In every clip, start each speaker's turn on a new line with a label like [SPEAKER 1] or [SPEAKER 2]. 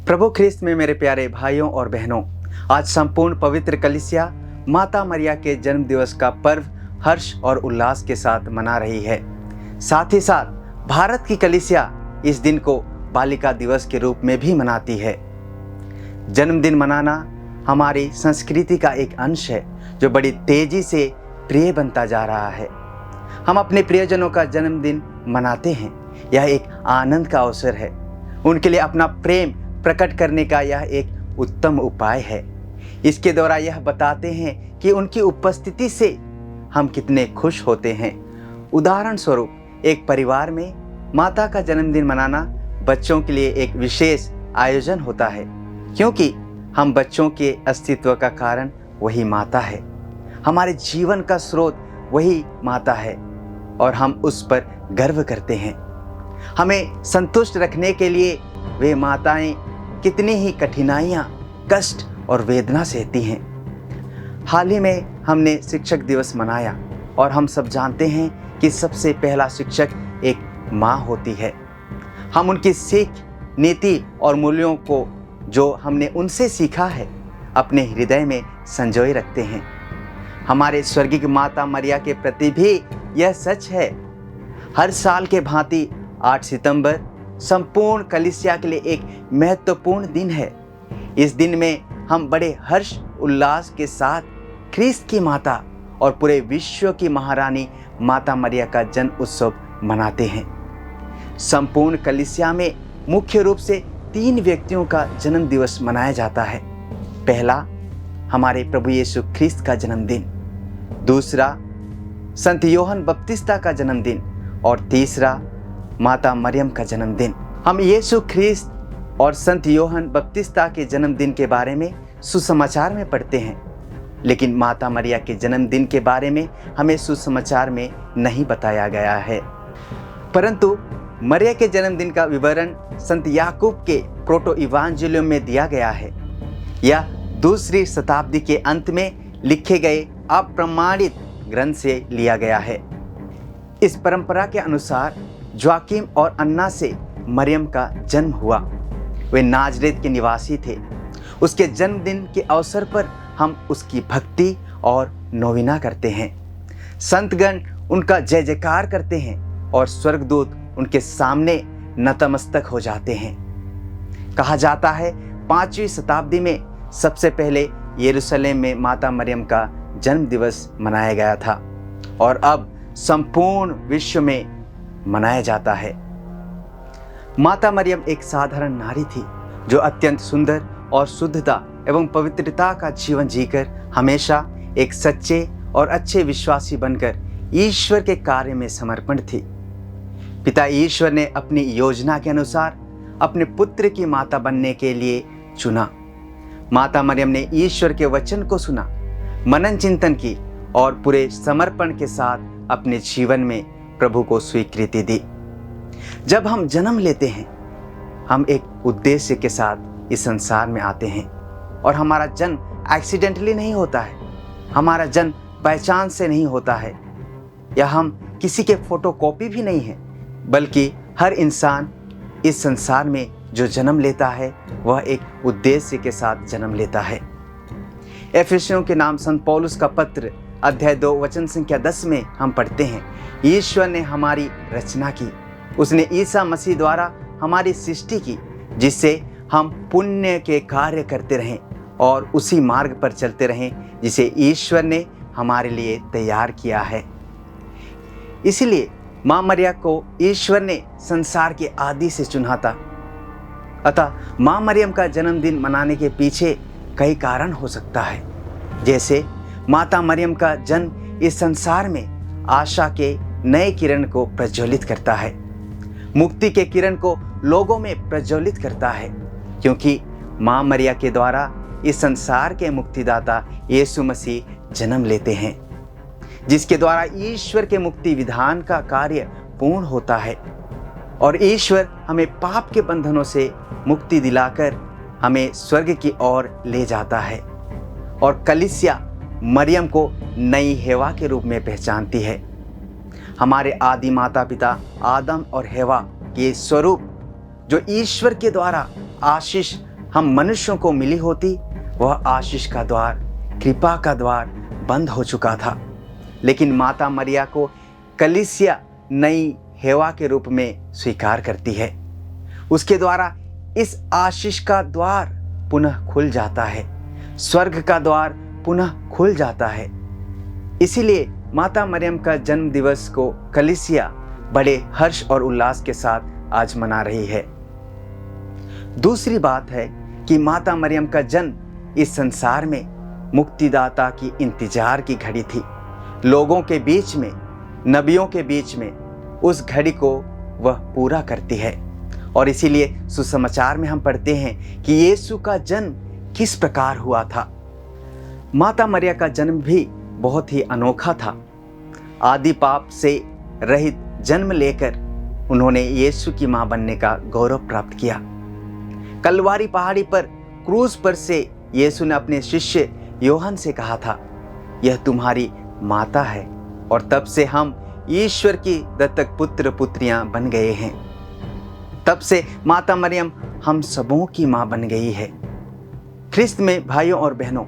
[SPEAKER 1] प्रभु ख्रिस्त में मेरे प्यारे भाइयों और बहनों, आज संपूर्ण पवित्र कलीसिया माता मरिया के जन्म दिवस का पर्व हर्ष और उल्लास के साथ मना रही है। साथ ही साथ भारत की कलीसिया इस दिन को बालिका दिवस के रूप में भी मनाती है। जन्मदिन मनाना हमारी संस्कृति का एक अंश है जो बड़ी तेजी से प्रिय बनता जा रहा है। हम अपने प्रियजनों का जन्मदिन मनाते हैं। यह एक आनंद का अवसर है। उनके लिए अपना प्रेम प्रकट करने का यह एक उत्तम उपाय है। इसके द्वारा यह बताते हैं कि उनकी उपस्थिति से हम कितने खुश होते हैं। उदाहरण स्वरूप, एक परिवार में माता का जन्मदिन मनाना बच्चों के लिए एक विशेष आयोजन होता है, क्योंकि हम बच्चों के अस्तित्व का कारण वही माता है। हमारे जीवन का स्रोत वही माता है और हम उस पर गर्व करते हैं। हमें संतुष्ट रखने के लिए वे माताएं कितनी ही कठिनाइयाँ, कष्ट और वेदना सहती हैं। हाल ही में हमने शिक्षक दिवस मनाया और हम सब जानते हैं कि सबसे पहला शिक्षक एक माँ होती है। हम उनकी सीख, नीति और मूल्यों को जो हमने उनसे सीखा है अपने हृदय में संजोए रखते हैं। हमारे स्वर्गीय माता मरिया के प्रति भी यह सच है। हर साल के भांति 8 सितंबर संपूर्ण कलीसिया के लिए एक महत्वपूर्ण दिन है। इस दिन में हम बड़े हर्ष उल्लास के साथ ख्रिस्त की माता और पूरे विश्व की महारानी माता मरिया का जन्म उत्सव मनाते हैं। संपूर्ण कलीसिया में मुख्य रूप से 3 व्यक्तियों का जन्म दिवस मनाया जाता है। पहला, हमारे प्रभु यीशु ख्रिस्त का जन्मदिन। दूसरा, संत योहन बपतिस्ता का जन्मदिन। और तीसरा, माता मरियम का जन्मदिन। हम यीशु ख्रिस्त और संत योहन बपतिस्ता के जन्मदिन के बारे में सुसमाचार में पढ़ते हैं, लेकिन माता मरिया के जन्मदिन के बारे में हमें सुसमाचार में नहीं बताया गया है। परंतु मरिया के जन्मदिन का विवरण संत याकूब के प्रोटो इवांजेलियम में दिया गया है। यह दूसरी शताब्दी के अंत में लिखे गए अप्रमाणित ग्रंथ से लिया गया है। इस परंपरा के अनुसार जोआकिम और अन्ना से मरियम का जन्म हुआ। वे नाजरेत के निवासी थे। उसके जन्मदिन के अवसर पर हम उसकी भक्ति और नोविना करते हैं। संतगण उनका जय जयकार करते हैं और स्वर्गदूत उनके सामने नतमस्तक हो जाते हैं। कहा जाता है 5वीं शताब्दी में सबसे पहले यरूशलेम में माता मरियम का जन्म दिवस मनाया गया था और अब संपूर्ण विश्व में मनाया जाता है। माता मरियम एक साधारण नारी थी जो अत्यंत सुंदर और शुद्धता एवं पवित्रता का जीवन जीकर हमेशा एक सच्चे और अच्छे विश्वासी बनकर ईश्वर के कार्य में समर्पण थी। पिता ईश्वर ने अपनी योजना के अनुसार अपने पुत्र की माता बनने के लिए चुना। माता मरियम ने ईश्वर के वचन को सुना, मनन चिंतन की और पूरे समर्पण के साथ अपने जीवन में प्रभु को स्वीकृति दी। जब हम जन्म लेते हैं, हम एक उद्देश्य के साथ इस संसार में आते हैं और हमारा जन्म एक्सीडेंटली नहीं होता है। हमारा जन्म बाय चांस से नहीं होता है या हम किसी के फोटोकॉपी भी नहीं है, बल्कि हर इंसान इस संसार में जो जन्म लेता है वह एक उद्देश्य के साथ जन्म लेता है। एफिसियों के नाम संत पौलुस का पत्र अध्याय 2 वचन संख्या 10 में हम पढ़ते हैं, ईश्वर ने हमारी रचना की। उसने ईसा मसीह द्वारा हमारी सृष्टि की, जिससे हम पुण्य के कार्य करते रहें और उसी मार्ग पर चलते रहें जिसे ईश्वर ने हमारे लिए तैयार किया है। इसलिए माँ मरिया को ईश्वर ने संसार के आदि से चुना था। अतः माँ मरियम का जन्मदिन मनाने के पीछे कई कारण हो सकता है। जैसे माता मरियम का जन्म इस संसार में आशा के नए किरण को प्रज्वलित करता है, मुक्ति के किरण को लोगों में प्रज्वलित करता है, क्योंकि माँ मरिया के द्वारा इस संसार के मुक्तिदाता यीशु मसीह जन्म लेते हैं, जिसके द्वारा ईश्वर के मुक्ति विधान का कार्य पूर्ण होता है और ईश्वर हमें पाप के बंधनों से मुक्ति दिलाकर हमें स्वर्ग की ओर ले जाता है। और कलीसिया मरियम को नई हेवा के रूप में पहचानती है। हमारे आदि माता पिता आदम और हेवा के स्वरूप जो ईश्वर के द्वारा आशीष हम मनुष्यों को मिली होती, वह आशीष का द्वार, कृपा का द्वार बंद हो चुका था। लेकिन माता मरिया को कलीसिया नई हेवा के रूप में स्वीकार करती है। उसके द्वारा इस आशीष का द्वार पुनः खुल जाता है, स्वर्ग का द्वार पुनः खुल जाता है। इसीलिए माता मरियम का जन्म दिवस को कलीसिया बड़े हर्ष और उल्लास के साथ आज मना रही है। दूसरी बात है कि माता मरियम का जन्म इस संसार में मुक्तिदाता की इंतजार की घड़ी थी। लोगों के बीच में, नबियों के बीच में उस घड़ी को वह पूरा करती है। और इसीलिए सुसमाचार में हम पढ़ते हैं कि यीशु का जन्म किस प्रकार हुआ था। माता मरिया का जन्म भी बहुत ही अनोखा था। आदि पाप से रहित जन्म लेकर उन्होंने यीशु की मां बनने का गौरव प्राप्त किया। कलवारी पहाड़ी पर क्रूज पर से यीशु ने अपने शिष्य योहन से कहा था, यह तुम्हारी माता है। और तब से हम ईश्वर की दत्तक पुत्र पुत्रियां बन गए हैं। तब से माता मरियम हम सबों की मां बन गई है। ख्रिस्त में भाइयों और बहनों,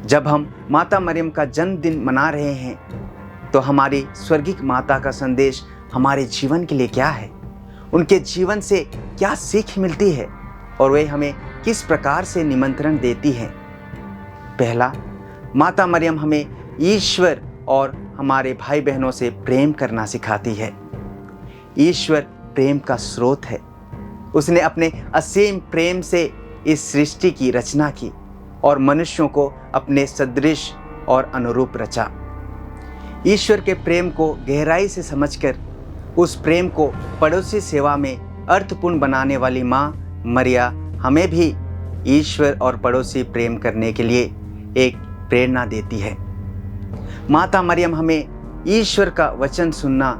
[SPEAKER 1] जब हम माता मरियम का जन्मदिन मना रहे हैं तो हमारी स्वर्गिक माता का संदेश हमारे जीवन के लिए क्या है, उनके जीवन से क्या सीख मिलती है और वे हमें किस प्रकार से निमंत्रण देती हैं। पहला, माता मरियम हमें ईश्वर और हमारे भाई बहनों से प्रेम करना सिखाती है। ईश्वर प्रेम का स्रोत है। उसने अपने असीम प्रेम से इस सृष्टि की रचना की और मनुष्यों को अपने सदृश और अनुरूप रचा। ईश्वर के प्रेम को गहराई से समझकर उस प्रेम को पड़ोसी सेवा में अर्थपूर्ण बनाने वाली माँ मरिया हमें भी ईश्वर और पड़ोसी प्रेम करने के लिए एक प्रेरणा देती है। माता मरियम हमें ईश्वर का वचन सुनना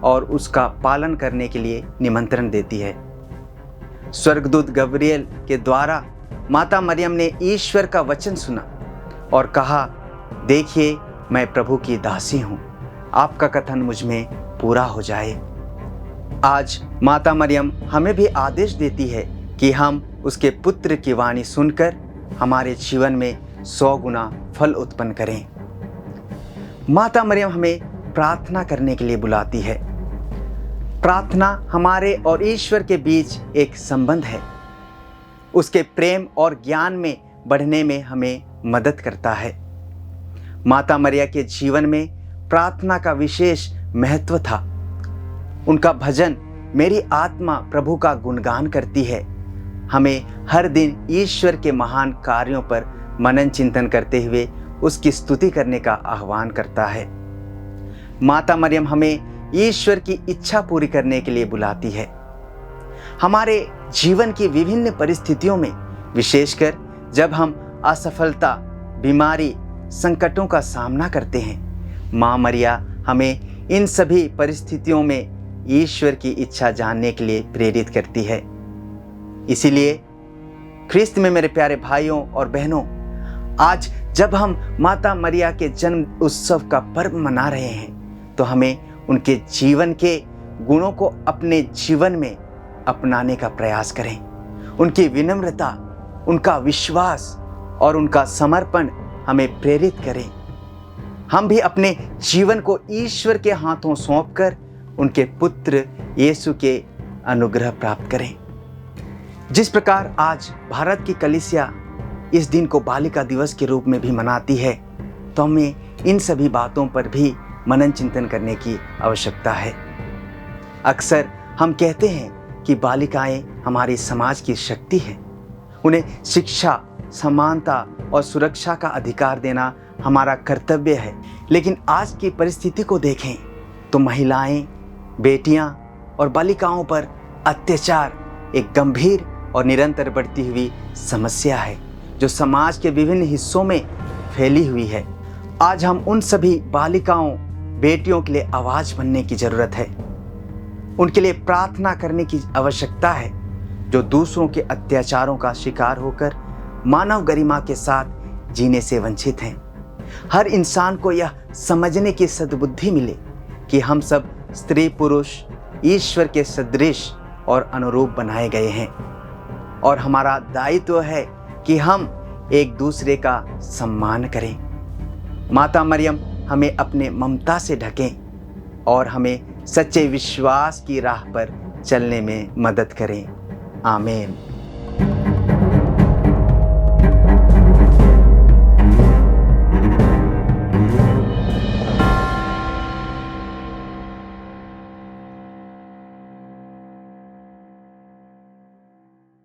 [SPEAKER 1] और उसका पालन करने के लिए निमंत्रण देती है। स्वर्गदूत गब्रिएल के द्वारा माता मरियम ने ईश्वर का वचन सुना और कहा, देखिए मैं प्रभु की दासी हूँ, आपका कथन मुझ में पूरा हो जाए। आज माता मरियम हमें भी आदेश देती है कि हम उसके पुत्र की वाणी सुनकर हमारे जीवन में 100 गुना फल उत्पन्न करें। माता मरियम हमें प्रार्थना करने के लिए बुलाती है। प्रार्थना हमारे और ईश्वर के बीच एक संबंध है। उसके प्रेम और ज्ञान में बढ़ने में हमें मदद करता है। माता मरिया के जीवन में प्रार्थना का विशेष महत्व था। उनका भजन मेरी आत्मा प्रभु का गुणगान करती है हमें हर दिन ईश्वर के महान कार्यों पर मनन चिंतन करते हुए उसकी स्तुति करने का आह्वान करता है। माता मरियम हमें ईश्वर की इच्छा पूरी करने के लिए बुलाती है। हमारे जीवन की विभिन्न परिस्थितियों में, विशेषकर जब हम असफलता, बीमारी, संकटों का सामना करते हैं, माँ मरिया हमें इन सभी परिस्थितियों में ईश्वर की इच्छा जानने के लिए प्रेरित करती है। इसीलिए ख्रिस्त में मेरे प्यारे भाइयों और बहनों, आज जब हम माता मरिया के जन्म उत्सव का पर्व मना रहे हैं तो हमें उनके जीवन के गुणों को अपने जीवन में अपनाने का प्रयास करें। उनकी विनम्रता, उनका विश्वास और उनका समर्पण हमें प्रेरित करें। हम भी अपने जीवन को ईश्वर के हाथों सौंपकर उनके पुत्र यीशु के अनुग्रह प्राप्त करें। जिस प्रकार आज भारत की कलीसिया इस दिन को बालिका दिवस के रूप में भी मनाती है, तो हमें इन सभी बातों पर भी मनन चिंतन करने की आवश्यकता है। अक्सर हम कहते हैं कि बालिकाएं हमारे समाज की शक्ति है। उन्हें शिक्षा, समानता और सुरक्षा का अधिकार देना हमारा कर्तव्य है। लेकिन आज की परिस्थिति को देखें तो महिलाएं, बेटियां और बालिकाओं पर अत्याचार एक गंभीर और निरंतर बढ़ती हुई समस्या है जो समाज के विभिन्न हिस्सों में फैली हुई है। आज हम उन सभी बालिकाओं, बेटियों के लिए आवाज बनने की जरूरत है। उनके लिए प्रार्थना करने की आवश्यकता है जो दूसरों के अत्याचारों का शिकार होकर मानव गरिमा के साथ जीने से वंचित हैं। हर इंसान को यह समझने की सद्बुद्धि मिले कि हम सब स्त्री पुरुष ईश्वर के सदृश और अनुरूप बनाए गए हैं और हमारा दायित्व है कि हम एक दूसरे का सम्मान करें। माता मरियम हमें अपने ममता से ढकें और हमें सच्चे विश्वास की राह पर चलने में मदद करें। आमीन।